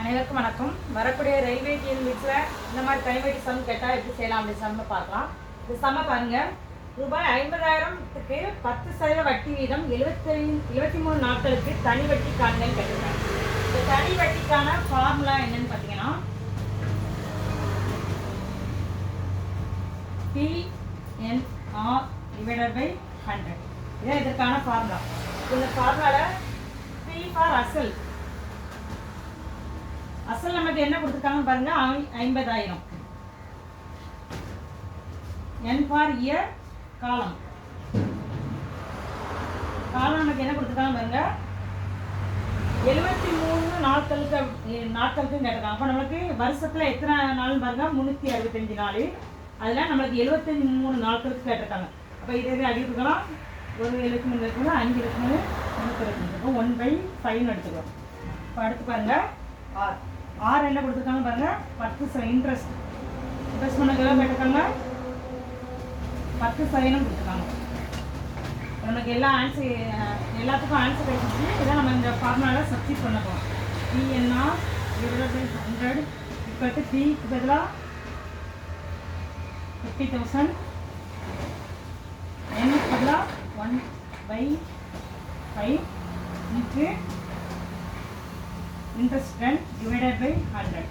அனைவருக்கும் வணக்கம். வரக்கூடிய ரயில்வே டிஎன்பிஎஸ்சில் இந்த மாதிரி தனிவட்டி சம் கேட்டால் எப்படி செய்யலாம் அப்படி சம்ம பார்க்கலாம். இந்த சம்ம பாருங்க, ரூபாய் 50,000க்கு 10% வட்டி வீதம் 23 நாட்களுக்கு தனி வட்டி காண்கன்னு கேட்டிருக்காங்க. இந்த தனி வட்டிக்கான ஃபார்முலா என்னன்னு பார்த்தீங்கன்னா PNR டிவைடட் பை 100. இதான் இதற்கான ஃபார்முலா. இந்த ஃபார்முலாவில் P ஃபார் அசல் அசல் நமக்கு என்ன கொடுத்துருக்காங்க பாருங்க, 50,000. N ஃபார் இயர், காலம் நமக்கு என்ன கொடுத்துருக்காங்க பாருங்க, 73 நாட்களுக்கு கேட்டிருக்காங்க. அப்போ நம்மளுக்கு வருஷத்துல எத்தனை நாள் பாருங்க, 365 நாள். அதில் நம்மளுக்கு 73 நாட்களுக்கு கேட்டிருக்காங்க. அப்போ இதே அடிக்கலாம், ஒரு 73 இருக்குன்னா 5 இருக்குன்னு 365 1/5 எடுத்துக்கலாம். இப்போ அடுத்து பாருங்க, ஆர் என்ன கொடுத்துருக்காங்க பாருங்க, 10% இன்ட்ரெஸ்ட் பண்ண எவ்வளோ கேட்டிருக்காங்க, 10% கொடுத்துருக்காங்க. நமக்கு எல்லாத்துக்கும் ஆன்சர் கிடைச்சிச்சு. இதை நம்ம இந்த ஃபார்முலாவில் சப்ஸ்டிட் பண்ண போகிறோம். PNR divided by 100 equal to Pக்கு பதிலாக 50,000, Nக்கு பதிலாக 1/5 இன்ட்டு இன்ட்ரெஸ்ட் 10 டிவைடட் பை 100.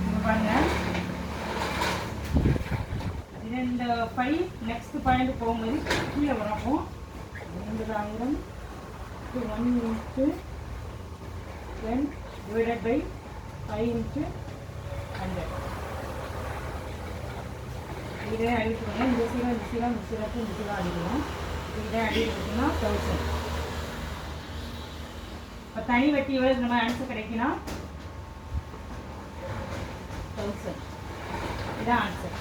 இப்போ பாருங்க, இது இந்த 5 நெக்ஸ்ட் பாயிண்ட் போகும்போது கீழே வரப்போம். 50,000 1 இன்ட்டு 10 டிவைடட் பை 5 இன்ட்டு 100. இதே அடிக்கணும், இந்த சீரம் அடிக்கணும். இதே அடிக்கணும்னா 1000. இப்போ தனி வட்டி எவ்வளோ நம்ம ஆன்சர் கிடைக்குன்னா 1000. இதான் ஆன்சர்.